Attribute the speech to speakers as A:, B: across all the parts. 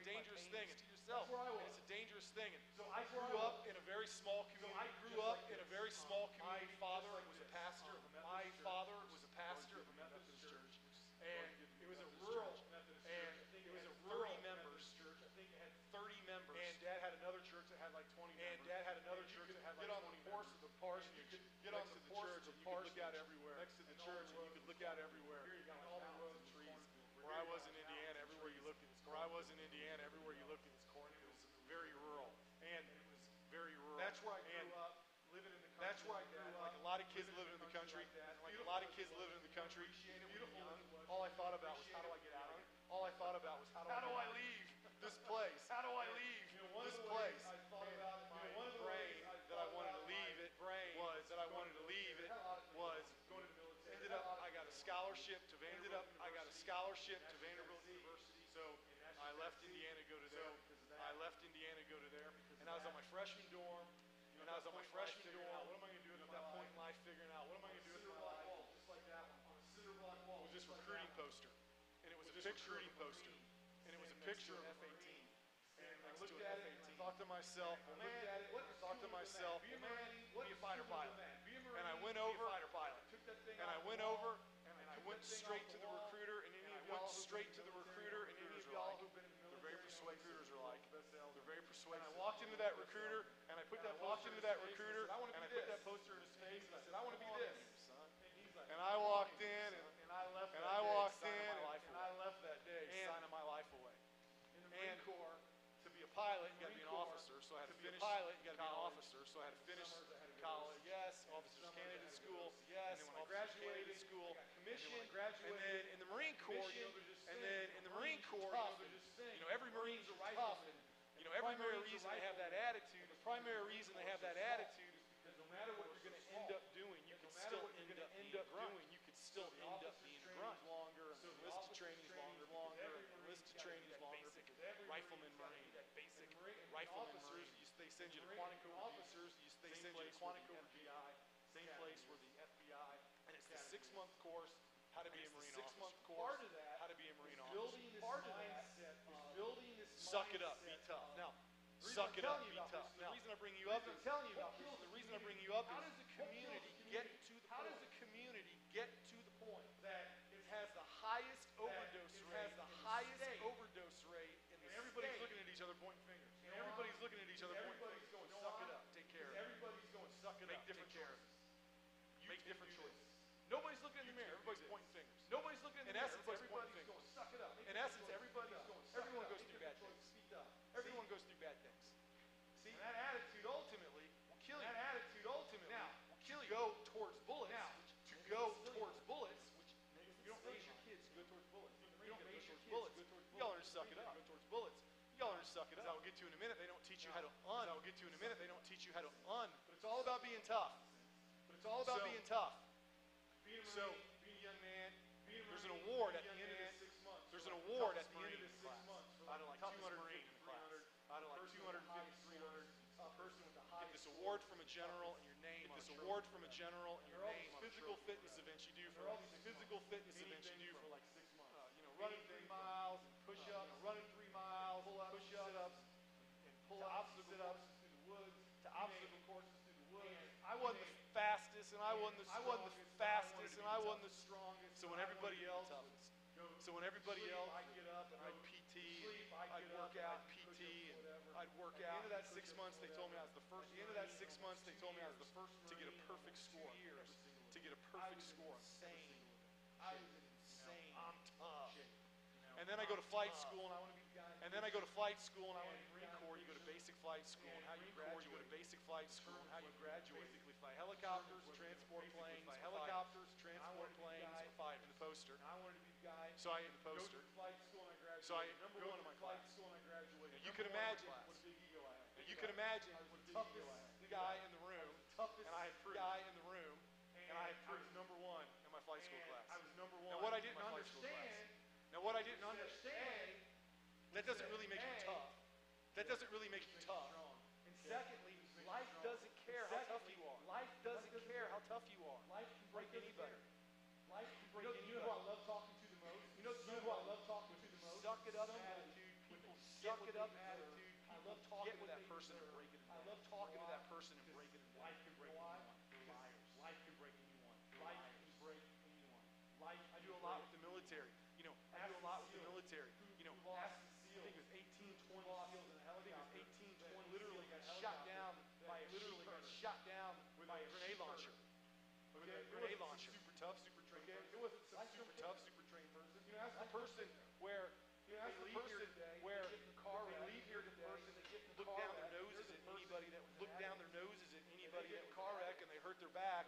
A: dangerous thing. It's yourself. And it's a dangerous thing. And so I grew up in a very small community. My father was a pastor. My father was a pastor of a Methodist church. And it was a rural, and it was a 30 members church. I think it had 30 members. And Dad had another church that had like 20 members. Get on the course of the parse, and you could get on the church, and you could look out everywhere. Next to the church, and you could look out everywhere. And all the roads and trees. Where I was in Indiana, everywhere you looked, it was corn. It was very rural, and it was very rural. That's where I grew up. Living in the country. That's where I grew up. Like a lot of kids living in the country. Beautiful. All I thought about was, how do I get out of here? All I thought about was, how do I leave this place? How do I leave this place? I thought about in my brain that I wanted to leave it was going to the military. Ended up, I got a scholarship to Vanderbilt University. So I left Indiana to go to there. And I was on my freshman dorm. What am I going to do at that point in life? Figuring out, what am I going to do with my life? Just like that one. On a cinder block wall. It was this recruiting poster. And it was a picture of F-18. And I looked at it and I thought to myself, be a fighter pilot. And I went over, and I went straight to the recruiter, and any of y'all who've been in the military, they're very persuasive. And I walked into that recruiter, and I put that poster in his face, and I said, I want to be this. And I walked in, and I left that day, signing my life away. In the Marine Corps, to be a pilot, you got to be an officer, so I had to finish college. Yes, officers candidate school. Yes, and then when I graduated school, I got commissioned. And then in the Marine Corps, every Marine's tough. Every reason they have that attitude, the primary reason they have that attitude is because no matter what you're going to end up doing, you can still end up being a grunt. Longer, so enlisted training's longer, rifleman Marine, officers, they send you to Quantico officers, they send you to Quantico FBI, same place where the FBI, and it's the 6-month course, how to be a Marine officer. Part of that, how to be a Marine officer. Building this
B: Suck it up, be tough. Now, suck it up, be tough.
A: The reason I bring you up is, how does the community get to the point that it has the highest overdose rate in the everybody's looking at each other pointing fingers. Everybody's going, suck it up, take care of it. Everybody's going, suck it up, take care of it. Make different choices. Nobody's looking in the mirror, everybody's pointing fingers. Nobody's looking in the mirror, everybody's pointing fingers. Suck it up. In essence, everyone goes through bad things. Everyone goes through bad things. See, and that attitude ultimately will kill you. Now, to go towards bullets, which you don't raise your kids to go towards bullets. You don't raise your bullets. Y'all learn to suck it up. Go towards bullets. Y'all learn to suck it up. As I will get to in a minute, they don't teach you how to un. But it's all about being tough. Being a young man, there's an award at the end of this 6 months. Out of like 250 class. Out of like 250, 300. Person with the highest. Get this award from a general and your name. Physical fitness events you do for like 6 months. Running 3 miles and push-ups, pull-ups, and pull-ups, sit-ups through the woods, to obstacle courses through the woods. I wasn't the fastest, and I wasn't the strongest. So when everybody else, I'd get up and I'd PT, I'd work out, I'd work out. At the end of that 6 months, they told me I was the first. To get a perfect score. I was insane. I'm tough. And then I go to flight school, and I want to be the guy. And then I go to flight school, and I want to be Marine Corps. You go to basic flight school, and how you graduate. Basically fly helicopters, transport planes, for five in the poster. I wanted to be the guy. So I in the poster. Go to flight school, and I graduated. So I number one in my class. You can imagine what a big ego I had. You can imagine I was the toughest guy in the room, and I had proved. I was number one in my flight school class. Now what I didn't understand. That doesn't really make you tough. And secondly, life doesn't care how tough you are. Life can break anybody. You know who I love talking to the most? Suck it up attitude. People
B: suck it up attitude. I love talking to that person and breaking it. I love talking to that person and breaking it. Life can break anyone. Liars. Life can break anyone. Life can break anyone. Life. I do a lot with the military. You know, I do a lot with the military. You know, I think it was 18, 20 SEAls in a helicopter. 18, 20 literally got shot down by a grenade launcher. Okay, grenade launcher.
A: Super tough, super trained.
B: Okay, it wasn't some super tough, super trained person. You know, that's the person where they leave here today, they get in the car wreck, look down their noses at anybody that look down their noses at anybody that car wreck and they hurt their back,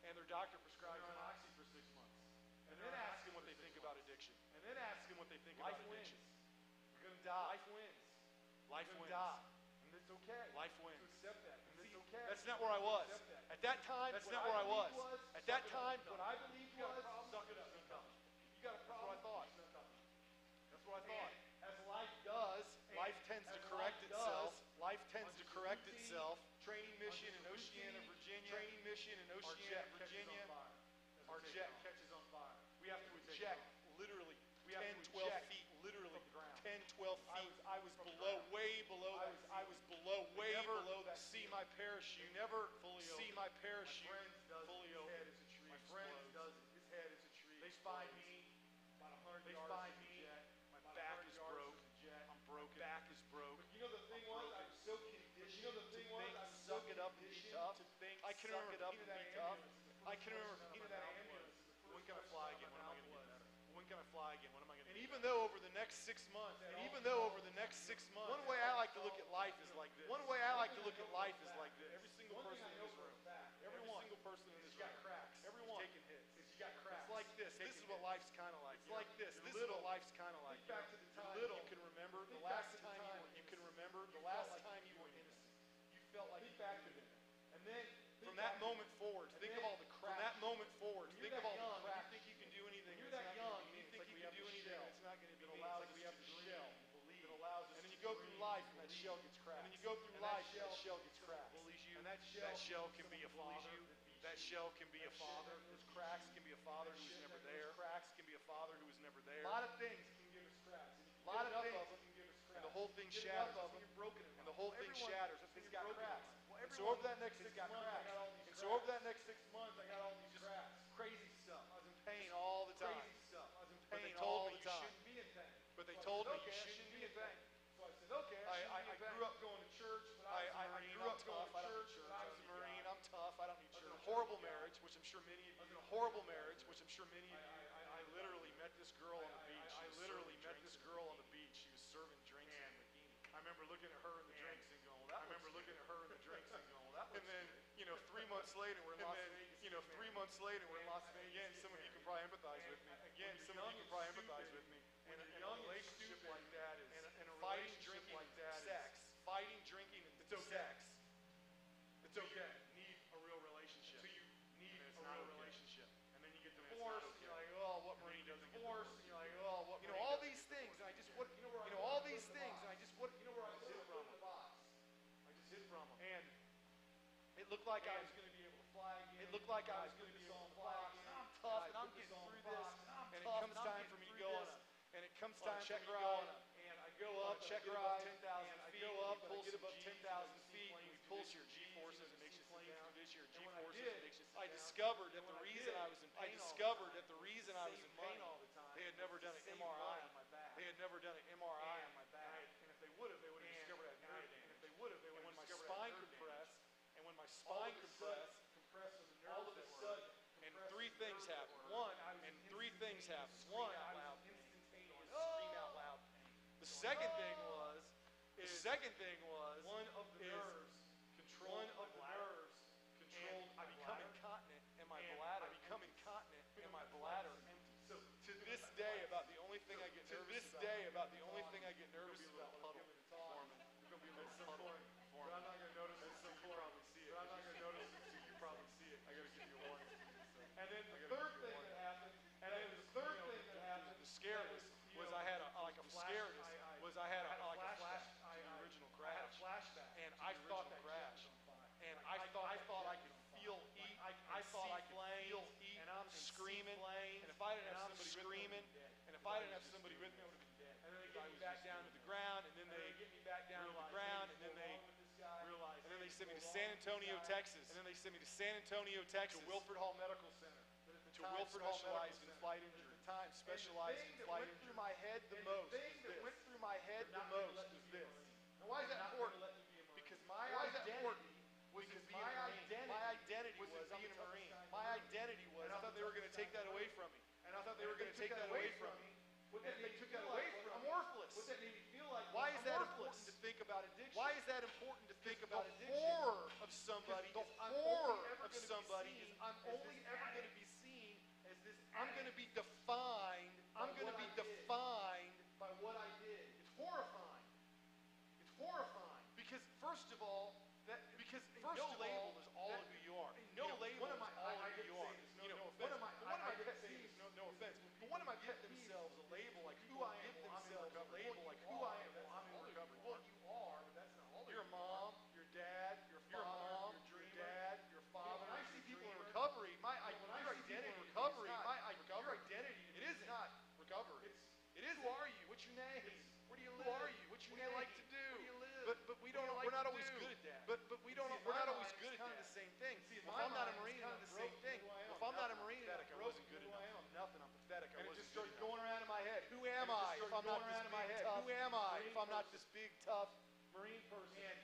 B: and their doctor prescribes them oxy for 6 months. And then ask them what they think about addiction. And then ask them what they think about addiction. You're gonna die. Life wins. Life wins. And it's okay. Life wins. To accept that. And it's okay. That's not where I was. At that time, that's not where I was. At that time, what I believed was, suck it up. You got a problem. That's what I thought. That's what I thought. As life does, life tends to correct itself. Life tends to correct itself. Training mission in Oceana, Virginia. Training mission in Oceana, Virginia. Our jet catches on fire. We have to eject literally 10, 12 feet, literally 10, 12 feet. I was below, way below that. I was below, way below that. See my parachute. Never see my parachute fully open. My friend does it. His head is a tree. They find me about 100 yards. They find me. My back is broke. I'm broken. Back is broke. But you know the thing was, I was so conditioned. You know the thing was, I was suck it up and be tough. I can remember being that tough. I can remember being in that ambulance. When can I fly again? When am I going to get better? When can I fly again? When am I going to? And even though over the next 6 months, one way I like to look at life is like this. Every single person in this room, everyone, single person in this room, everyone taking hits. You got cracks. It's like this. This is what life's kind of like. It's like this. This is what life's kind of like. Back to the time you can remember the last time you can remember the last time you were innocent. You felt like back to them. And then from that moment forward, think of all the cracks. From that moment forward, think of all the cracks. You think you can do anything. You're that young. You think you can do anything. It's not going to be. It allows us to shell. It allows us. And then you go through life, and that shell gets cracked. And then you go through life, and that shell gets cracked. And that shell can be a father. That shell can be a father. Those cracks can be a father who was never there. Cracks can be a father who was never there. A lot of things can give us cracks. A lot of things can give us cracks. And the whole thing shatters. And the whole thing shatters. It's got cracks. So over that next 6 months, I got all these cracks. Crazy stuff. I was in pain all the time. Crazy stuff. I was in pain all the time. But they told me you shouldn't be in pain. So I said, okay. I grew up going to church, but I grew up going to church, but I was a Marine. I'm tough. I don't need church. I was in a horrible marriage, which I'm sure many of you. I literally met this girl on the beach. She was serving drinks in a bikini. I remember looking at her in the drinks and going, well, and then, 3 months later, we're in Las Vegas. Again, some of you can probably empathize with me. And a relationship like that is, and a fighting, drinking, sex. Fighting, drinking, and sex. It's okay. You need a real relationship. So you need a real relationship. And then you get divorced, and you're like, oh, what Marine doesn't get divorced? And you're like, oh, what Marine all these things, and I just, all these things, and I just, where I just hid from them. I just hid from them. And it looked like I was going to be able to fly again. It looked like I was going to be able to fly again. I'm tough, and I'm getting through this. And it comes time for me to go on check ride. And I go up, check ride, and I go up, get above 10,000 feet, and we pull your G-forces, it makes you flee through this year. I discovered that the reason I was in pain all the time, they had never done an MRI on my back. And if they would have, they would have discovered I had nerve damage. And when my spine compressed, all of a sudden, and three things happened. One, I was instantaneous, scream out loud pain. The second thing was, one of the nerves controlled I become incontinent and my bladder empty. So to this day, about the only thing I get nervous about is a puddle forming. But I'm not going to notice it, so you probably see it. I got to give you a warning. And then the third thing that happened, the scariest was I had a flashback. And I thought the crash. And I thought I could feel heat. I thought I could feel heat. And I'm screaming. And if I didn't have somebody with me, I would have been dead. And then
A: ground, and then they get me back down to the ground, and then they sent me to San Antonio, Texas. And then they sent me to San Antonio, Texas.
B: To Wilford Hall Medical Center.
A: To Wilford Hall Medical Center. Flight injury. At the time, specialized in flight injury.
B: The thing that went through my head the most was this. Now, why is that important? Because my identity was being a Marine. My identity was,
A: And I thought they were going to take that away from me.
B: What that made me feel like, I'm worthless. What that made me feel like, why is that important to think about addiction?
A: Why is that important to think about addiction?
B: The horror of somebody,
A: I'm only ever going to be seen
B: as this.
A: I'm going to be defined. I'm going to be defined
B: by what I did. It's horrifying. It's horrifying.
A: Because first of all,
B: no label
A: is all of who you are.
B: No label is all of who you are.
A: No offense. But one of my give themselves a label like who I am.
B: I'm in recovery.
A: Well, you are, but that's not all. You're a mom, your dad, your father, your dad, your father.
B: When I see people in recovery, your identity, it is not recovery.
A: It is.
B: Who are you? What's your name? Where do you live?
A: Who are you? What you like to do?
B: Where do you live?
A: But we're not always good at that. But we're not always good at that.
B: Kind of the same thing.
A: If I'm not a Marine, I'm the same thing. If I'm not a Marine, I wasn't good enough.
B: I'm nothing. I'm pathetic.
A: And it just starts
B: going around in my head.
A: Who am I if I'm not this big tough? Who am I if I'm not this big tough
B: Marine person? And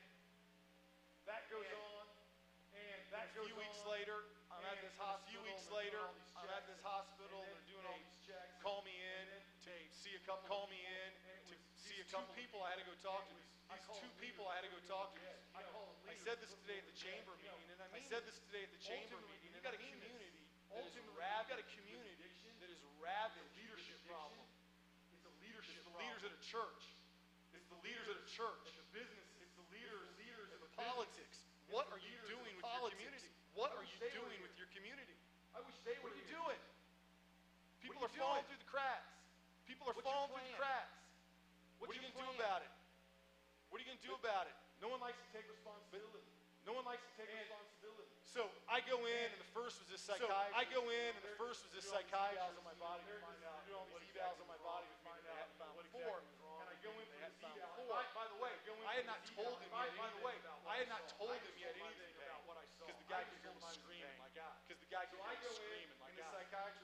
B: that goes on. And that
A: goes on. A few weeks later, I'm at this hospital. I'm at this hospital. They're doing all these checks. Call me in to see a couple. Call me in to see a couple people I had to go talk to. These two people I had to go talk to. I said this today at the chamber meeting, and I said this today at the chamber meeting. You got a community that is rabid. You got a community that is rabid. Leadership problem.
B: It's a leadership
A: problem. The leaders of the church. It's the leaders of the church.
B: The business. It's the leaders of the
A: politics. What are you doing with your community? What are you doing with your community?
B: I wish they were.
A: What are you doing? People are falling through the cracks. People are falling through the cracks. What are you going to do about it? What are you going to do about it?
B: No one likes to take responsibility.
A: No one likes to take responsibility. So I go in, and the first was this psychiatrist. Evals on my body to find out. Doing all these evals on my body to find out what exactly was wrong.
B: And I go in for this eval.
A: By the way, I had not told him yet. I had not told him yet anything about what I saw. Because the guy could hear me screaming. My God. Because the guy could hear me screaming. My God.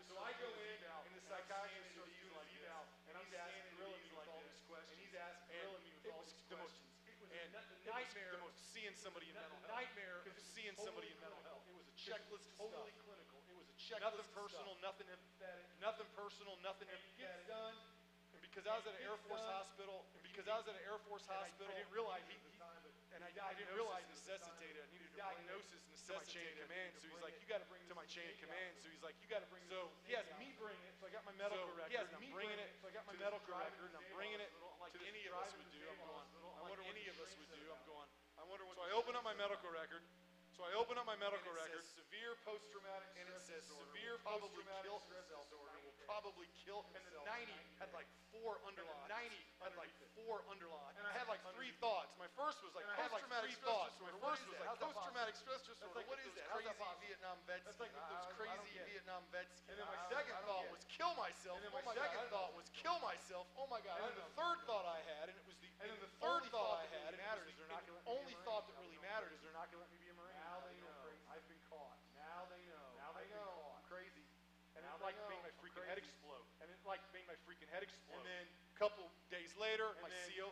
B: So I go in, and the psychiatrist starts doing his eval, and he's asking, grilling me with all these questions. And he's asking, grilling me with all these questions.
A: And the nightmare of seeing somebody in mental health. Nightmare of seeing somebody in mental health. It was a checklist of
B: totally
A: stuff.
B: clinical. It was a checklist.
A: Nothing personal, nothing empathetic. Nothing personal, nothing empathetic.
B: Gets done.
A: And because I was at an Air Force hospital, I didn't realize it at the time, and I didn't realize it necessitated. I needed a diagnosis necessitated chain of command. So he's like, you got to bring it to my chain of command. So he's like, you got to bring. So he has me bring it. So I got my medical record. He has me bringing it. So I got my medical record, and I'm bringing it to any of us would do. I'm going. I wonder what any of us would do. I'm going. I wonder what. So I open up my medical record. Severe post-traumatic stress disorder. Severe post-traumatic stress disorder will probably kill. And the 90 had like 4 underlines. And I had like 3 thoughts. My first was like post-traumatic stress disorder. Post-traumatic stress disorder. What is that? Crazy Vietnam vets. That's like those crazy Vietnam vets. And then my second thought was kill myself. Oh my God. Oh my God. And then the third thought I had, and it was the only thought that really mattered, is they're not going to let me be a Marine. Only thought that really mattered is they're not going to let me be a Marine.
B: Now they know. I've been caught. Now they know.
A: I'm crazy. And it like made my freaking head explode. And then a couple days later, my CO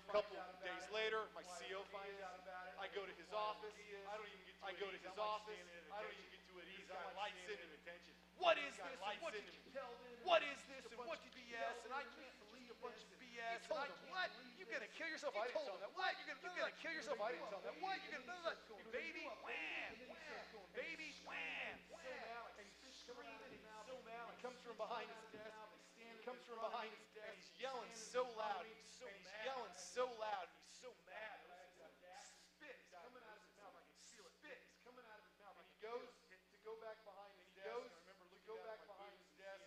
A: finds out about it. I go to his office. I don't even get to it. He's got lights in him. What is this? And what did you tell them? What is this? And what did BS? And I can't believe a bunch of BS. And I can't. What? You're gonna kill yourself? I didn't tell him that. What? You're gonna kill yourself? I didn't tell him that. What? You're gonna baby? Wham! Baby? Wham! And he's screaming. He's so mad. He comes from behind his desk. And he's yelling so loud. He's so mad. Spit is coming out of his mouth. I can feel it. Spit is coming out of his mouth. And he goes to go back behind his desk.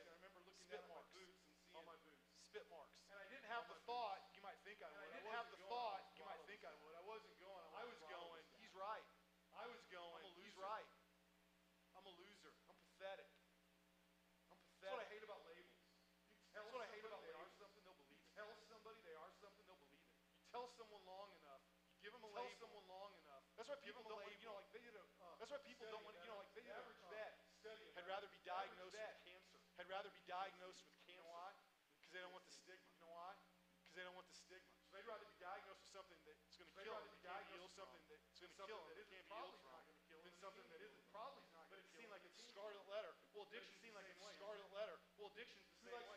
A: And I remember looking at my boots and seeing spit marks. And I didn't have the thought. You might think I would. I wasn't going. I was going. He's right. He's right. I'm a loser. I'm pathetic. That's what I hate about labels. That's what I hate about labels.
B: tell someone long enough, you give them a label. Tell someone long enough. That's why people don't want, like they did a. That's why people don't want, like they did a vet had rather be diagnosed with cancer. Had rather be diagnosed with cancer. You know why? Because they don't want the stigma. You know why? Because they don't want the stigma. So they'd rather be diagnosed with something that's going to kill them, be diagnosed with something that's going to kill them, that can't be healed from, than something that isn't probably not going to kill them. But it seemed like it's scarlet letter. Well, addiction seemed like it's scarlet letter. Well, addiction's the same way.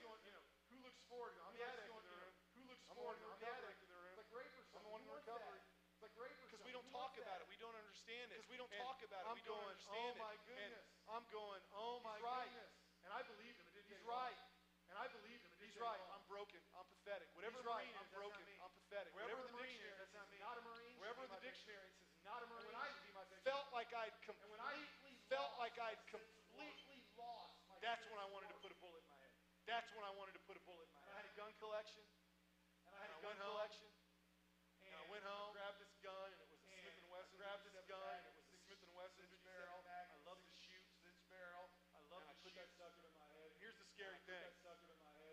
B: Who looks forward? I'm the addict in the room. Who looks forward? I'm the addict in the room. It's like rape or something. I'm the one in recovery. It's like rape or something. Because we don't talk about it. We don't understand it. Because we don't talk about it. We don't understand it. Oh my goodness. I'm going, oh my goodness. And I believed him. He's right. And I believed him. He's right. I'm broken. I'm pathetic. Whatever the Marine is, I'm broken. I'm pathetic. Whatever the dictionary says, that's not a Marine. Wherever the dictionary says not a Marine, felt like I'd completely lost. That's when I wanted to put a bullet in my head. That's when I wanted to put a bullet in my head. I had a gun collection. And I went home. And I went home. Grabbed this gun, and it was a Smith & Wesson. Grabbed this gun, and it was a Smith & Wesson barrel. I love to shoot this barrel. I love to put that sucker in my head. Here's the scary thing.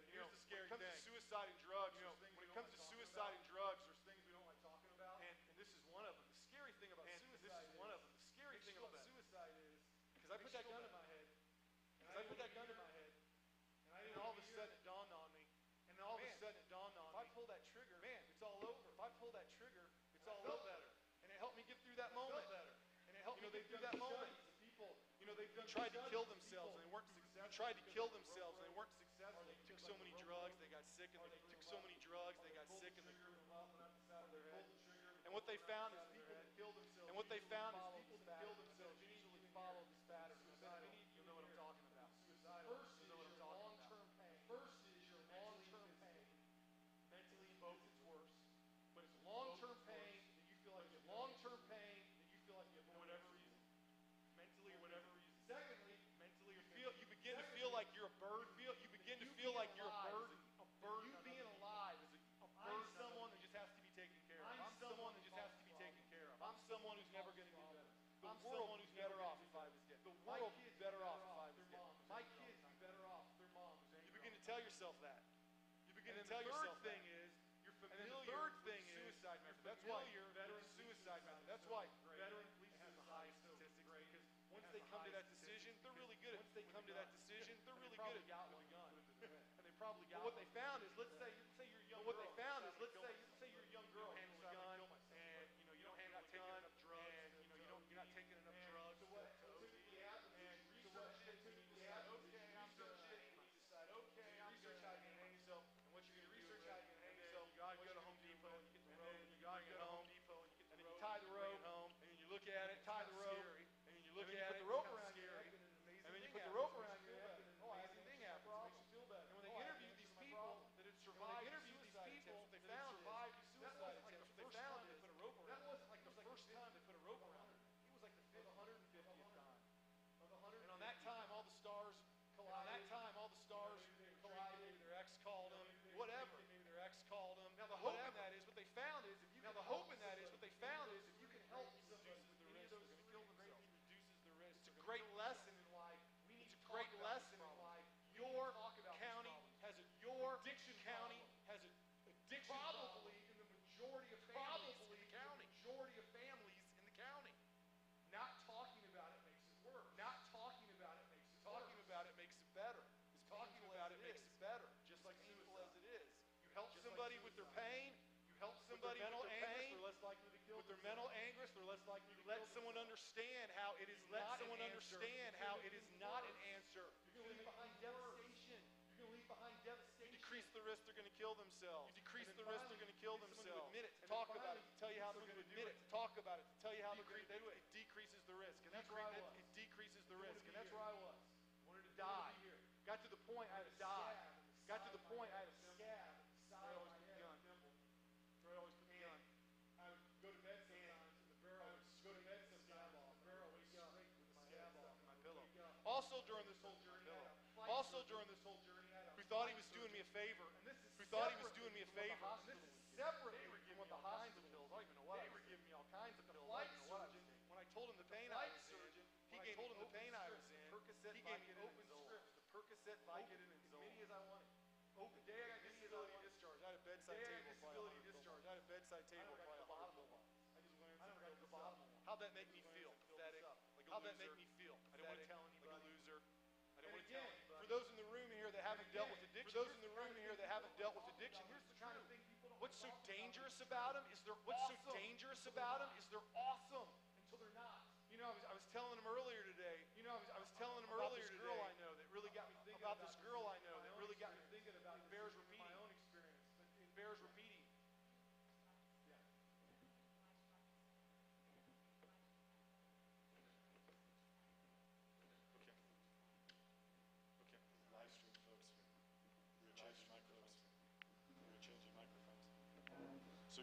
B: Here's the scary thing. When it comes to suicide and drugs, when it comes to suicide and drugs, there's things we don't like talking about. And this is one of them. The scary thing about suicide is one of them. The scary thing about suicide is because I put that gun in my head. And all of a sudden it dawned on me. And then all of a sudden it dawned on me. If I pull that trigger, man, it's all over. If I pull that trigger, it's all over. Better. And it helped me get through that moment. And it helped me get through that moment. They tried to kill themselves and they weren't successful. Tried to kill themselves and they weren't successful. They took so many drugs, they got sick, and they took so many drugs, they got sick, and what they found is people that kill themselves. And what they found is people that kill themselves usually follow this pattern. You know what I'm talking about. First is your long-term pain. First is your long-term pain. Mentally, both it's worse, but it's long-term pain that you feel like you have long-term pain that you feel like you have for whatever reason. Mentally or whatever reason. Secondly, mentally you begin to feel like you're a burden. You begin to feel like you're a burden. A burden. You being alive is a burden. I'm someone that just has to be taken care of. I'm someone that just has to be taken care of. I'm someone who's never going to get better. I'm someone who's better off if I was dead. The world would be better off if I was dead. My kids would be better off if their mom was angry. You begin to tell yourself that. You begin to tell yourself that. The third thing is you're familiar with suicide method. That's why veteran suicide method. That's why veteran police has the highest statistics because once they come to that decision, they're really good at. Once they come to that decision, they're really good at got with a gun. And they probably got. But what they found is, let's say you're a young girl. What they found is, let's say you're a young girl handling a gun, and you don't handle a gun, and you're not taking enough drugs. So what typically happens is you decide, okay, I'm going to hang yourself, and what you're going to do is you gotta go to Home Depot and you get the rope, and you gotta go to Home Depot and you get the rope, tie the rope home, and then you look at it, tie the rope, and then you look at it, put the rope around your neck, and then you put the rope around your neck, and an amazing thing happens. It makes you feel better. And when they interviewed these people that had survived suicide attempts, what they found is that wasn't like the first time they put a rope around. That wasn't like the first time they put a rope around. It was like the 150th time. And on that time, all the stars collided. Maybe their ex called them. Whatever. Maybe their ex called them. Now the hope in that is what they found is if you can help somebody with their pain, they're going to kill themselves. Reduces the risk. It's a great lesson in why we need to talk about this problem. Your county has a addiction probably in the majority of families in the county. Not talking about it makes it worse. Not talking about it makes it talking about it makes it better. Talking about it makes it better. Just like painful as it is. You help somebody with their pain. You help somebody with their pain. They're less likely to kill. With their mental anguish, they're less likely to let someone understand how it is not an answer. You're going to leave behind devastation. You decrease the risk they're going to kill themselves. Admit it. Talk about it. Tell you how they're going to admit it. Talk about it. Tell you how they're going to do it. It decreases the risk. And that's where I was. It decreases the risk. And that's where I was. Wanted to die. Got to the point I had to die. Got to the point I had a scab inside my head. Troy always put the gun. I would go to bed sometimes and the barrel would wake up with the scab off my pillow. Also during this whole journey, who thought he was doing me a favor. And this is separate from what the hospital pills. I don't even know what they were giving me all kinds of pills. When I told him the pain I was in, he gave me open scripts. Percocet, Vicodin, and Zol. As many as I wanted. The day I got disability discharge, I had a bedside table.
A: backside table will probably hold the one. I never got to the bottom of one. How'd that make me feel? Pathetic. How'd that make me feel? I didn't want to tell anybody. Like a loser. I didn't want to tell anybody. For those in the room here that haven't dealt with addiction, here's the kind of thing people don't. What's so dangerous about them is they're awesome until they're not. You know, I was telling them earlier today. I was telling them earlier today. Girl I know that really got me thinking about this girl I know that really got me thinking about. It bears repeating. My own experience. It bears repeating. Yeah. Okay. Live stream, folks. We're changing microphones. So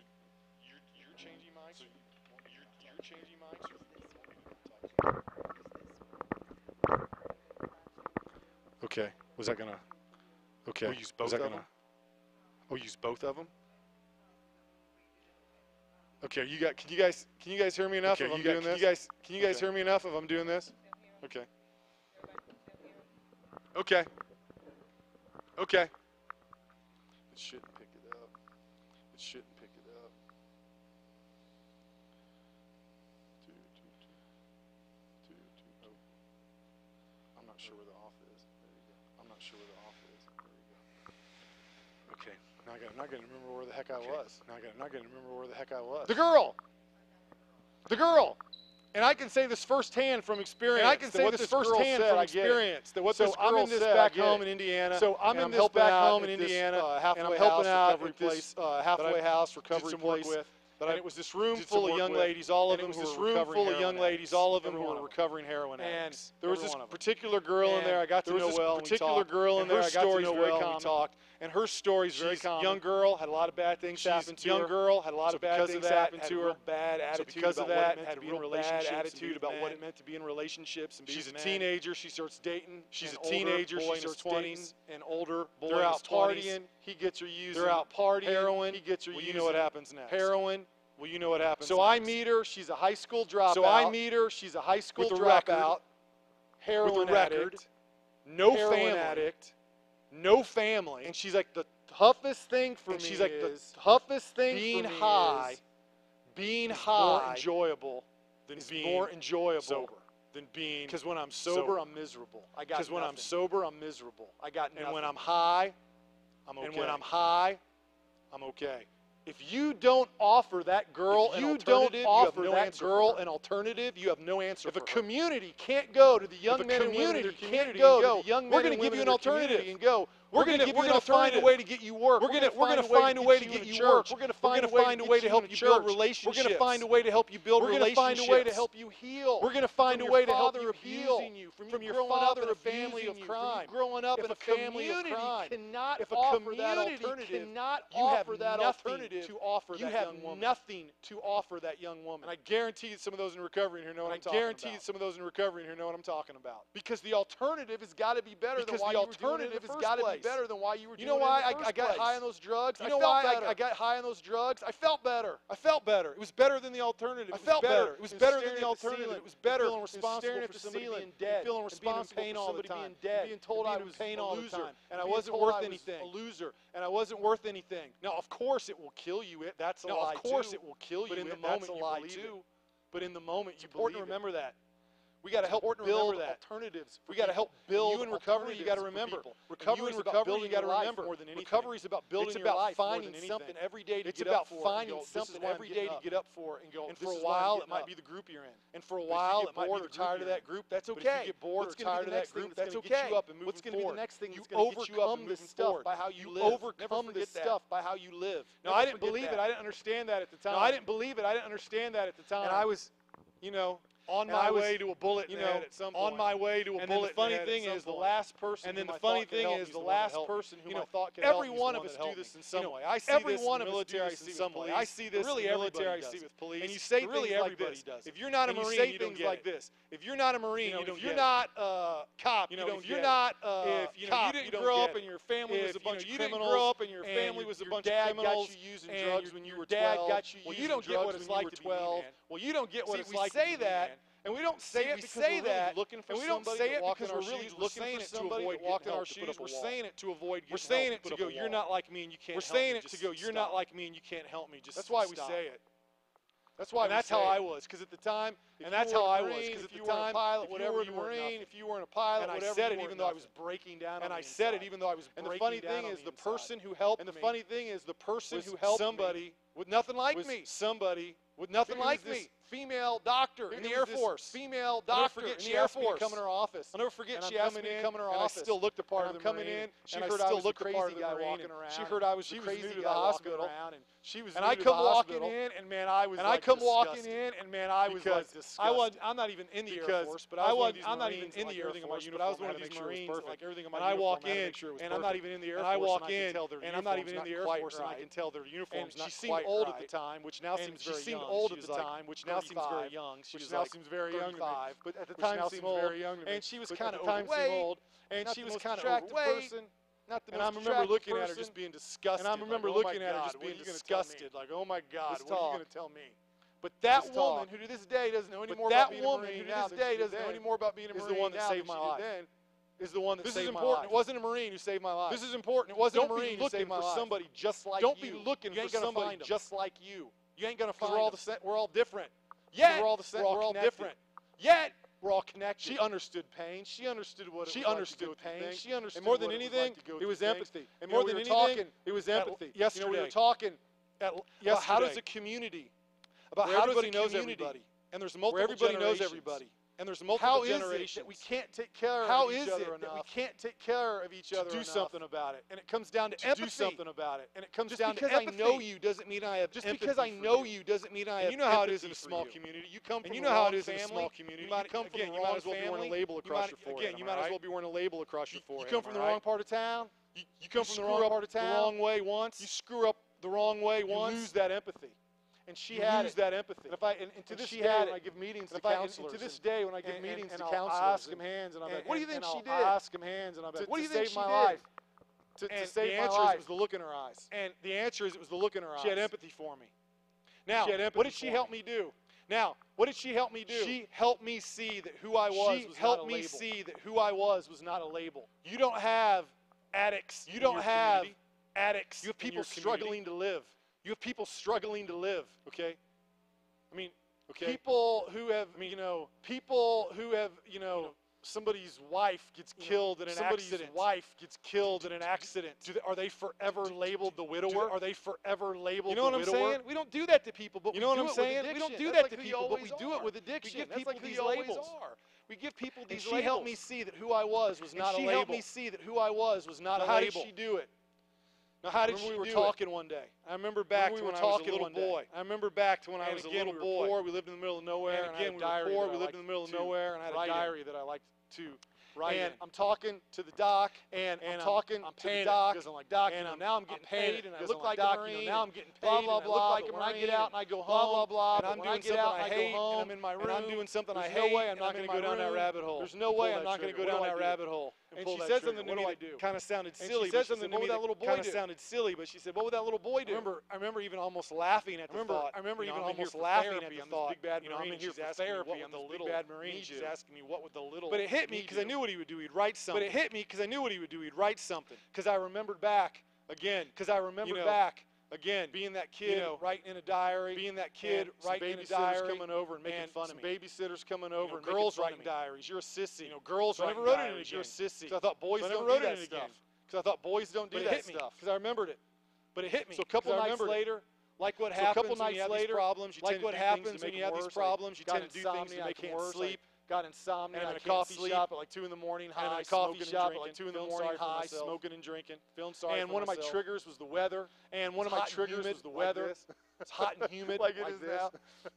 A: you're changing mics. So you're changing mics. Okay. Was that gonna? Okay. We'll use both of them. We'll use both of them. Okay. Can you guys hear me enough? Okay. If I'm doing this? Can you guys hear me enough if I'm doing this? Okay. Okay. Okay. It shouldn't pick it up. It shouldn't pick it up. Oh. I'm not sure where the off is. There you go. I'm not sure where the off is. There you go. Okay. Now I'm not gonna remember where the heck I was. Now I'm not gonna remember where the heck I was. The girl. The girl. And I can say this firsthand from experience. And I can say this firsthand from experience. That what this girl said, back home in Indiana. So I'm in this back home in Indiana, and I'm helping out at this halfway house recovery place. And it was this room full of young ladies, all of them who were recovering heroin addicts. And there was this particular girl in there I got to know well. Particular girl in there I got to know well. We talked. And her story's very common. Young girl, had a lot of bad things happen to her. Young girl, had a lot of bad things happen to her. Bad attitude about what it meant to be in relationships. Attitude about what it meant to be in relationships. And she's a teenager. She starts dating. She's a teenager. She starts dating an older boy. They're out partying. He gets her using. They're out partying. Heroin. He gets her using. Well, you know what happens next. Heroin. Well, you know what happens next. So I meet her. She's a high school dropout. Heroin addict. No family. No family. And she's like, the toughest thing for me is being high. Being high more enjoyable than being sober. Because when I'm sober, I'm miserable. Because when I'm sober, I'm miserable. I got nothing. And when I'm high, I'm okay. If you don't offer that girl an alternative, you have no answer for her. If a community can't go to the young men and women in their community and go, we're going to give you an alternative and go, we're going to find a way to get you work. We're going to find a way to get you church. We're going to find a way to help you build relationships. We're going to find a way to help you build relationships. We're going to find a way to help you heal. We're going to find a way to help you heal from your father in a family of crime. Growing up in a family of crime. If a community cannot offer that alternative to offer that young woman. You have nothing to offer that young woman. And I guarantee you some of those in recovery in here know what I'm talking about. Because the alternative has got to be better than why you were doing it in the first place. Better than why you were doing it in the first place. You know why I got high on those drugs? You know why I got high on those drugs? I felt better. It was better than the alternative. It was better than the alternative. It was better. Feeling responsible for somebody being dead. Feeling responsible for somebody being dead. Being told I was a loser. And I wasn't worth anything. A loser. And I wasn't worth anything. Now, of course it will kill you. That's a lie too. Of course it will kill you. But in the moment you believe it. But in the moment you believe it. It's important to remember that. We got to help build alternatives. We got to help build. You in recovery, you got to remember. Recovery is about building your life more than anything. Recovery is about building your life more than anything. It's about finding something every day to get up for. It's about finding something every day to get up for and go. And for a while, it might be the group you're in. And for a while, it might be you're tired of that group. That's okay. If you get bored or tired of that group, that's okay. What's going to be the next thing that's going to get you up and moving forward? By how you live. You overcome this stuff by how you live. No, I didn't believe it. I didn't understand that at the time. And I was, on my way to a bullet in the head at some point. On my way to a bullet in the head. And then the funny thing is, the last person whom I thought could help help me. Every one of us do this in some way. I see this in the military, I see this in police. I see this in the military, I see with police. And you say things like this. If you're not a Marine, you don't get it. If you're not a Marine, you don't get it. If you're not a cop, you don't get it. If you're not a cop, you didn't grow up and your family was a bunch of criminals. You didn't grow up and your family was a bunch of criminals. Got you using drugs when you were 12. Well, you don't get what it's like to be 12. Well, you don't get what it's like to be that.
B: And we don't say it because we're really looking for somebody to walk in our shoes. We're saying it to avoid getting help to put up a wall. We're saying it to avoid getting help. We're saying it to go, you're not like me and you can't help me. We're saying it to go, you're not like me and you can't help me. Just stop. That's why we say it. That's why. And that's how I was, because at the time, and that's how I was, because at the time, pilot, whatever you were, if you weren't a pilot, whatever, and I said it even though I was breaking down. And I said it even though I was breaking down. And the funny thing is, the person who helped me. And the funny thing is, the person who helped somebody with nothing like me. Somebody with nothing like me. Female doctor in the Air Force. Female doctor in the Air Force. Come in her office. I'll never forget. She asked me to come in her office. I still looked the part of the Marine. She heard I was the crazy guy walking around. She heard I was the crazy guy walking around. And I come walking in, and man, I was. And I come walking in, and man, I was like disgusted. I'm not even in the Air Force, but I'm not even in the Air Force, but I was one of these Marines. Like everything on my uniform, I walk in, and I'm not even in the Air Force. I walk in, and I'm not even in the Air Force, and I can tell their uniform's not quite right. She seemed old at the time, which now seems very young. She seemed old at the time, which now seems very young. She was now seems very young to me, but at the time seems very young to me. And she was kind of overweight, and she was kind of overweight. Not the most attractive person. And I remember looking at her just being disgusted. And I remember looking at her just being disgusted, like, oh my God, what are you going to tell me? But that woman, who to this day doesn't know any more about being a Marine now, is the one that saved my life. Is the one that saved my life. This is important. It wasn't a Marine who saved my life. This is important. It wasn't a Marine who saved my life. Don't be looking for somebody just like you. Don't be looking for somebody just like you. You ain't gonna find them. We're all different. Yet we're all the same. We're all different. Yet we're all connected. She understood pain. She understood what it was. She understood pain. She understood. And more than anything, it was empathy. And more than anything, it was empathy. Yesterday, we were talking about how does a community, about how everybody knows everybody, and there's multiple generations. Where everybody knows everybody. And there's multiple generations. How is it that we can't take care of each other enough? That we can't take care of each other enough? To do something about it. And it comes down to empathy. To do something about it. And it comes down to empathy. Just because I know you doesn't mean I have empathy. Just because I know you doesn't mean I have empathy. You know how it is in a small community. You come from a wrong family. You come from the wrong family. You might as well be wearing a label across your forehead. Again, you might as well be wearing a label across your forehead. You come from the wrong part of town. You come from the wrong part of town. The wrong way once. You screw up the wrong way once. You lose that empathy. And she had that empathy. And to this day, when I give meetings to counselors, to this day, when I give meetings to counselors, I ask them hands, and I'm like, "What do you think she did?" I ask them hands, and I'm like, "What do you think she did?" To save my life. It was the look in her eyes. And the answer is, it was the look in her eyes. She had empathy for me. Now, what did she help me do? Now, what did she help me do? She helped me see that who I was was not a label. She helped me see that who I was not a label. You don't have addicts. You don't have addicts. You have people struggling to live. You have people struggling to live, okay? I mean, okay. People who have, people who have, somebody's wife gets killed in an accident. Somebody's wife gets killed in an accident. Are they forever labeled the widower? Are they forever labeled the widower? You know what I'm saying? We don't do that to people, but we do it with addiction. We don't do that to people, but we do it with addiction. We give people these labels. We give people these labels. She helped me see that who I was not a label. She helped me see that who I was not a label. How did she do it? Now, how did she do it? We were talking one day. I remember back to when I was a little boy. I remember back to when I was a little boy. Poor. We lived in the middle of nowhere. And again, we were poor. We lived in the middle of nowhere, and I had a diary that I liked to write. And I'm talking to the doc, and I'm talking to the doc, because I'm like, "Doc, now I'm getting paid, and I look like a Marine. Now I'm getting paid, blah blah blah. But when I get out and I go home, blah blah blah. And I'm doing something I hate, and I'm in my room, and I'm doing something I hate. There's no way I'm not going to go down that rabbit hole. There's no way I'm not going to go down that rabbit hole." And she said something to me that kind of sounded silly. She said something to me that kind of sounded silly, but she said, "What would that little boy do?" I remember even almost laughing at the thought. I remember even almost laughing at the thought. Big bad Marine. I'm here for therapy. I'm the big bad Marine. She's asking me what would the little. But it hit me because I knew what he would do. He'd write something. But it hit me because I knew what he would do. He'd write something. Because I remembered back again. Because I remembered back. Again, being that kid, writing in a diary, being that kid, writing in a diary, coming over and making fun of me. Babysitters coming over, and girls writing diaries. You're a sissy. Girls writing diaries. You're a sissy. Because I thought boys don't do that stuff. Because I thought boys don't do that stuff. Because I remembered it. But it hit me. So a couple nights later, like what happens when you have these problems, you tend to do things to make it worse. You tend to do things to make it worse. Got insomnia. And I'm in a coffee shop at like 2 in the morning. And I'm in a coffee shop at like 2 in the morning. High, smoking and drinking. Feeling sorry. And one of my triggers was the weather. And one of my triggers was the weather. It's hot and humid like it is now.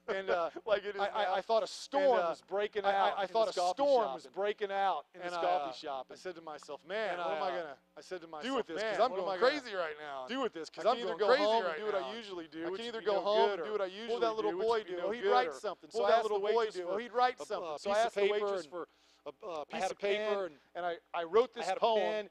B: And like it is I thought a storm was breaking out. I thought a storm was breaking out in this coffee shop. I said to myself, "Man, what am I gonna?" I said to myself, "Do with this because I'm going crazy right now. Do with this because I'm going crazy right now. Do what I usually do. I can either go home and do what I usually do. What that little boy do? Well, he'd write something. So I asked the waitress do. Well, he'd write something. So I asked the waitress for a piece of paper, and I wrote this poem.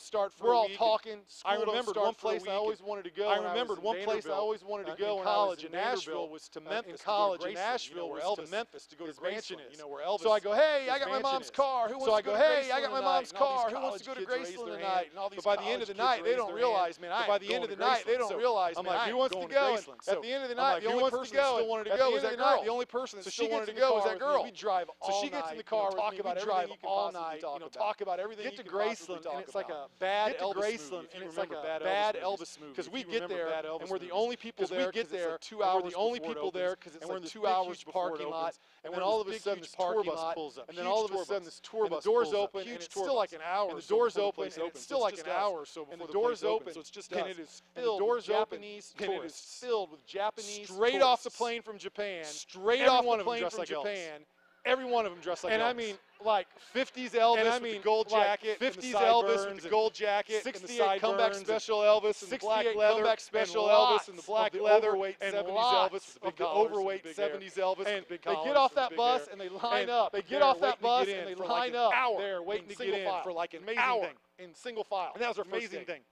B: don't start for
A: we're
B: a
A: all
B: week.
A: talking.
B: I
A: School don't
B: remembered
A: start
B: one
A: for a
B: place I
A: week,
B: always wanted to go.
A: I
B: when
A: remembered
B: was in
A: one place I
B: Vanderbilt,
A: always wanted to go
B: in
A: when I was
B: college
A: in
B: in Nashville
A: Vanderbilt
B: was to
A: in
B: Memphis.
A: college
B: to
A: in
B: go to Graceland,
A: Nashville
B: where
A: was
B: Elvis,
A: to Memphis to go to
B: his mansion
A: Graceland.
B: is. Where Elvis,
A: So I go, hey, I
B: his
A: got my
B: mansion
A: mom's
B: is.
A: car. Who wants
B: So I
A: to go
B: go,
A: to
B: hey,
A: Graceland
B: I got my
A: tonight?
B: mom's
A: And all these
B: car. Who wants
A: college
B: to go to
A: kids raise
B: Graceland
A: their
B: tonight?
A: hand. And all these
B: But by the end
A: college
B: of the
A: kids
B: night, they
A: raise
B: don't
A: their
B: realize,
A: hand.
B: man,
A: But
B: I
A: by
B: am
A: the end
B: going
A: of
B: to
A: the night, they
B: Graceland.
A: don't
B: So
A: realize,
B: I'm
A: man,
B: like,
A: I
B: who
A: am
B: wants
A: going
B: to
A: to
B: go?
A: Graceland.
B: And
A: So
B: at the end of the
A: I'm
B: night,
A: like,
B: the
A: who
B: only
A: wants
B: person
A: to
B: that
A: go?
B: still wanted to
A: At the
B: go
A: end
B: was
A: of
B: that
A: the night,
B: girl.
A: the only person that
B: So
A: still
B: she
A: wanted
B: gets
A: to
B: in the
A: go was
B: car
A: that
B: with me.
A: girl.
B: We drive
A: So
B: all
A: she gets in
B: night,
A: the car with
B: talk
A: me.
B: about
A: We
B: everything
A: drive
B: you can
A: all
B: possibly
A: night.
B: talk about.
A: Talk about everything
B: Get
A: you
B: to
A: can possibly
B: Graceland,
A: talk
B: and it's like
A: about.
B: a bad
A: Get to
B: Elvis
A: Graceland,
B: movie.
A: and
B: If
A: it's
B: you
A: like
B: remember
A: a
B: bad
A: bad
B: Elvis
A: Elvis
B: movies.
A: movie.
B: Because
A: If
B: we
A: you
B: get
A: remember
B: there,
A: bad Elvis
B: and we're the
A: movies.
B: only people
A: 'Cause we
B: there.
A: get
B: 'Cause it's
A: there,
B: like 2
A: and we're
B: hours
A: the only
B: before it
A: people
B: opens,
A: there because it's
B: and we're in
A: like
B: this
A: 2 hours
B: huge
A: before it
B: parking lot,
A: opens.
B: and
A: And
B: then
A: then
B: all of a
A: this
B: sudden
A: big,
B: this
A: huge
B: tour
A: tour
B: bus
A: bus
B: pulls up,
A: and then all of a
B: huge
A: sudden this tour
B: and the
A: bus
B: doors
A: pulls up,
B: open,
A: huge
B: and it's
A: tour
B: still like
A: bus.
B: an hour
A: And
B: or
A: the
B: so
A: doors
B: before the
A: open,
B: place
A: and
B: opens.
A: it's
B: So
A: still
B: it's
A: like
B: just
A: an
B: us.
A: hour or so
B: And
A: before
B: the
A: the place
B: doors open,
A: opens.
B: so it's just
A: And
B: us.
A: it is
B: And the
A: filled
B: doors
A: with
B: open,
A: Japanese
B: and it is
A: tourists.
B: filled with Japanese
A: Straight off the
B: tourists.
A: plane from Japan.
B: Straight
A: Every
B: off
A: one
B: the
A: of them
B: plane
A: dressed
B: from
A: like Elvis.
B: Japan. Every one of them dressed like Elvis.
A: And I mean, like 50s Elvis with the gold jacket,
B: 50s
A: and the
B: Elvis with
A: sideburns,
B: the gold jacket,
A: 68 comeback special Elvis, and the black leather,
B: comeback special
A: and
B: Elvis, and the black leather,
A: overweight
B: and
A: 70s
B: lots
A: Elvis,
B: of
A: the
B: collars
A: overweight
B: and the big
A: 70s Elvis,
B: and
A: they
B: collars
A: get off
B: and the
A: that
B: big
A: bus
B: hair.
A: and they line
B: And
A: up.
B: they
A: They get
B: there
A: off that
B: waiting to
A: bus
B: get
A: and
B: in
A: they
B: for like
A: line
B: an
A: up.
B: hour
A: They're
B: in
A: waiting to get
B: single
A: in
B: file.
A: for like an
B: Amazing
A: hour
B: thing.
A: in single file.
B: And that was our first
A: amazing
B: day.
A: thing.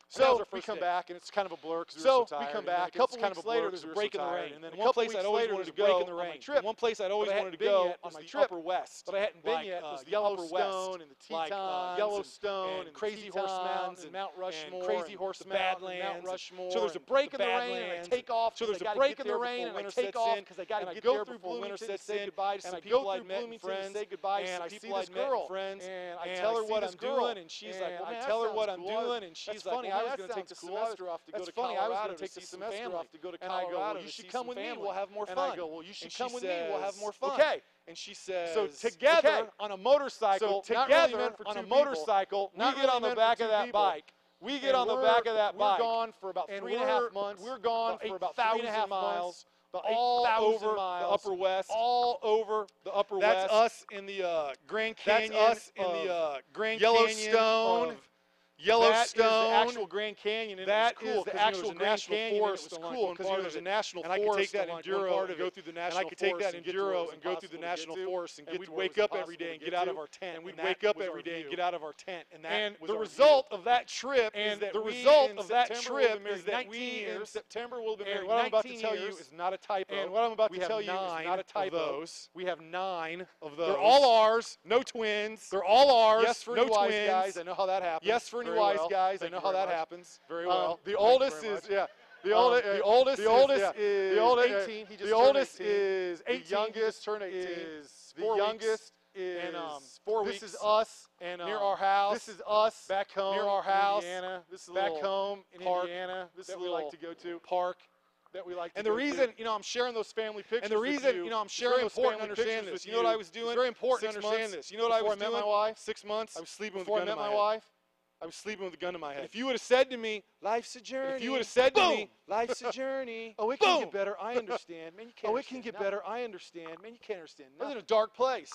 B: So
A: we come
B: day.
A: back and it's kind of a blur because
B: So
A: we
B: we
A: come
B: come
A: back.
B: back.
A: A couple
B: kind of
A: weeks
B: a
A: later,
B: blur
A: there's a
B: 'cause
A: break in the
B: tired.
A: rain.
B: And then
A: a
B: one
A: couple
B: place
A: weeks
B: I'd always
A: later,
B: wanted
A: there's
B: to
A: a break
B: go
A: in the
B: on my
A: rain.
B: trip.
A: One place I'd always
B: But I
A: wanted to
B: hadn't been
A: go
B: yet
A: on
B: was
A: my
B: the
A: trip
B: Upper West.
A: but I hadn't been
B: Like,
A: yet was
B: the
A: the Upper
B: Yellowstone
A: West.
B: and the
A: Like
B: Tetons
A: Yellowstone
B: and
A: and
B: Crazy
A: the
B: Horse Mountains
A: and Mount Rushmore,
B: and Crazy
A: and
B: Horse
A: the
B: Mountain and Mount
A: Badlands.
B: Rushmore.
A: So there's a
B: and
A: break
B: the
A: in the rain and I
B: Badlands.
A: take off.
B: So there's a
A: gotta
B: break
A: get
B: in the
A: there
B: rain
A: before
B: and I
A: winter
B: take
A: sets
B: off
A: in,
B: because I got
A: and
B: to
A: I
B: get
A: go
B: there
A: through
B: before winter
A: Bloomington to
B: sets
A: say
B: in.
A: goodbye to
B: And
A: some
B: I
A: people
B: go
A: I'd
B: through
A: met in
B: Bloomington
A: friends,
B: to say goodbye to
A: and
B: some
A: I see
B: people
A: this
B: I'd met
A: girl,
B: and friends.
A: and
B: I
A: I
B: tell her
A: see
B: what
A: this
B: I'm
A: girl,
B: doing, and she's like, well,
A: I
B: man,
A: tell her
B: that
A: what
B: sounds
A: I'm
B: cool.
A: doing, and she's
B: That's
A: like,
B: funny.
A: well,
B: I
A: man,
B: was
A: that
B: going to take
A: sounds
B: the
A: cool.
B: semester off to go
A: That's
B: to
A: funny. I was
B: Colorado
A: going to take
B: to
A: the
B: see some
A: semester
B: family.
A: off to go to
B: And I go, well,
A: Colorado
B: you
A: to
B: should
A: see
B: come
A: some
B: with me.
A: family.
B: We'll have more
A: And
B: fun.
A: I go, well, you should
B: And
A: come
B: she
A: with me. We'll have
B: says,
A: more fun.
B: okay. And she says,
A: So together
B: okay.
A: on a motorcycle,
B: So
A: not really
B: together
A: meant for
B: on
A: two
B: a
A: people,
B: motorcycle,
A: we
B: not
A: get
B: really
A: on the
B: meant
A: back
B: for
A: of
B: two
A: that
B: people.
A: bike. We get
B: And
A: on the back of that bike.
B: We're gone for about
A: and
B: 3.5 months.
A: We're gone for about
B: 3.5
A: miles.
B: all over
A: miles,
B: the Upper West.
A: all over the Upper
B: That's
A: West.
B: us in the Grand Canyon.
A: That's us in the
B: Grand
A: Yellowstone.
B: Canyon.
A: That is the
B: Yellowstone.
A: actual Grand Canyon. And
B: That
A: it was cool
B: is the
A: 'cause, you know,
B: actual
A: there's a
B: Grand
A: national
B: Canyon,
A: forest.
B: and it was
A: along
B: cool
A: one
B: 'cause,
A: part
B: you know,
A: of
B: there's
A: it.
B: a national
A: and I could take
B: forest
A: that
B: along one
A: enduro
B: part
A: and
B: of
A: go
B: it.
A: through the
B: And I
A: national
B: could take
A: forest
B: that
A: and get to where it
B: enduro
A: was
B: and go through the
A: impossible to
B: national
A: get to,
B: forest and
A: and
B: we'd
A: we'd
B: wake
A: wake
B: up
A: up
B: every day and get
A: to,
B: out of our tent.
A: and we'd
B: that
A: wake up
B: was our
A: every day and
B: view.
A: get out of our tent. And that
B: And
A: was
B: the
A: our
B: result
A: view.
B: of that trip
A: And
B: is that
A: the
B: we
A: result
B: in
A: of that
B: September
A: trip
B: will have been
A: is that
B: married
A: we
B: 19
A: in
B: years.
A: September will have been
B: And
A: married
B: what I'm about to
A: 19
B: tell you
A: years.
B: is not a typo.
A: And what I'm about
B: We
A: to
B: have
A: tell you is
B: 9
A: not a typo.
B: of those.
A: We have 9 of those.
B: They're all ours. No twins.
A: They're all ours.
B: Yes, for
A: no
B: any wise
A: twins.
B: guys. I know how that happens.
A: Yes, for any
B: Very
A: wise
B: well.
A: guys.
B: Thank
A: I know
B: you
A: how
B: very
A: that
B: much.
A: happens.
B: Very well.
A: The
B: Thank you
A: oldest
B: very
A: is
B: much.
A: yeah.
B: The oldest
A: is
B: the oldest
A: 18. He just
B: the
A: turned
B: oldest
A: 18.
B: is
A: The
B: 18.
A: youngest
B: He just turned 18.
A: is
B: The
A: 4
B: youngest
A: weeks.
B: is
A: And
B: 4
A: this
B: weeks.
A: is us
B: And
A: near our house.
B: This is us
A: back home
B: near our
A: in
B: house.
A: Indiana. This is a
B: back
A: little
B: home in
A: park
B: Indiana. This
A: that
B: is
A: we
B: a
A: like
B: little
A: to go to.
B: park that we like to
A: And
B: go
A: the reason,
B: to.
A: I'm sharing those family pictures
B: And the
A: with
B: reason,
A: you,
B: I'm
A: it's
B: sharing
A: very
B: those
A: important to
B: family
A: understand
B: pictures
A: this.
B: with
A: You know what I
B: you.
A: was doing?
B: It's very important to
A: 6
B: understand
A: months
B: this. You know what I
A: before
B: was
A: met
B: doing?
A: my wife?
B: 6 months.
A: I was sleeping with a
B: before I
A: gun
B: met
A: to my
B: my
A: head.
B: wife. I was sleeping with a gun to my head.
A: And if you would have said to me,
B: Life's a journey.
A: if you would have said to
B: Boom!
A: me, life's a journey.
B: Oh, it can
A: boom!
B: get better. I understand. Man, you can't.
A: Oh, it can
B: understand
A: get
B: nothing.
A: better. I understand. Man, you can't understand.
B: I was in
A: nothing.
B: a dark place.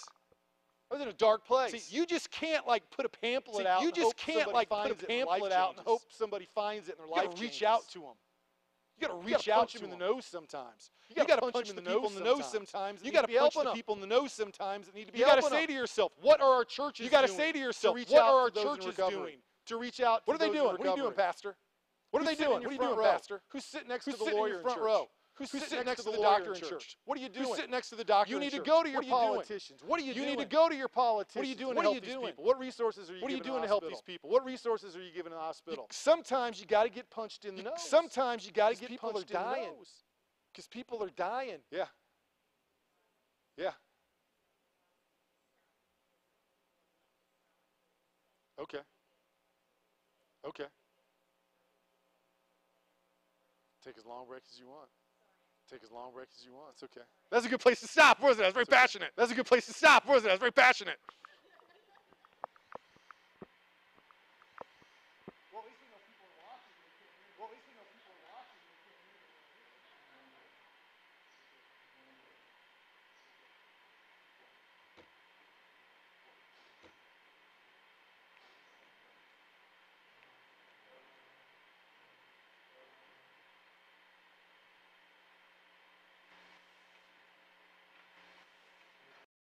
B: I was in a dark place.
A: See, you just can't like put a pamphlet
B: See,
A: out.
B: you
A: and
B: just
A: hope
B: can't,
A: somebody
B: like, put a
A: finds it and their life
B: pamphlet out and
A: changes.
B: hope somebody finds it and their
A: You
B: life
A: gotta reach
B: changes.
A: out to them.
B: You got to
A: You
B: reach
A: gotta
B: out
A: punch
B: to
A: them in
B: them.
A: the nose sometimes.
B: You got to punch
A: the
B: the
A: people in the nose sometimes.
B: You got to
A: be
B: punch
A: helping
B: the
A: them.
B: people in the nose sometimes that need to be
A: You got to
B: helping
A: say
B: them.
A: to yourself, what are our churches
B: You got to
A: doing
B: say to yourself,
A: reach
B: what
A: out
B: are our
A: to those in
B: churches
A: recovery?
B: doing to reach out to
A: What are they
B: those in
A: doing? What are you doing,
B: recovery?
A: Pastor? What are they
B: Who's sitting
A: doing?
B: in
A: What are
B: your
A: you doing,
B: front row?
A: Pastor?
B: Who's sitting next
A: Who's
B: to the
A: sitting in
B: lawyer
A: your
B: in
A: front
B: church?
A: row?
B: Who's
A: Who's
B: sitting next to the
A: lawyer
B: doctor
A: in
B: in church?
A: church?
B: What are you doing?
A: Who's sitting next to the doctor
B: You
A: in
B: need to
A: church?
B: go to your
A: What are you doing?
B: politicians. What are you doing?
A: You need to go to your politicians.
B: What are you doing
A: What
B: to
A: are
B: help
A: you
B: these
A: doing?
B: people? What resources are you
A: What are you
B: giving
A: doing
B: to
A: to help
B: hospital?
A: these people?
B: What resources are you giving to the hospital?
A: Sometimes you got to get punched in the nose.
B: Sometimes you got to
A: 'Cause
B: get
A: people
B: punched
A: are dying.
B: in the nose.
A: Because people are dying.
B: Yeah. Yeah. Okay. Okay. Take as long a break as you want. Take as long a break as you want. It's okay.
A: That's a good place to stop, wasn't it? That's very passionate.
B: That's a good place to stop, wasn't it? That's very passionate.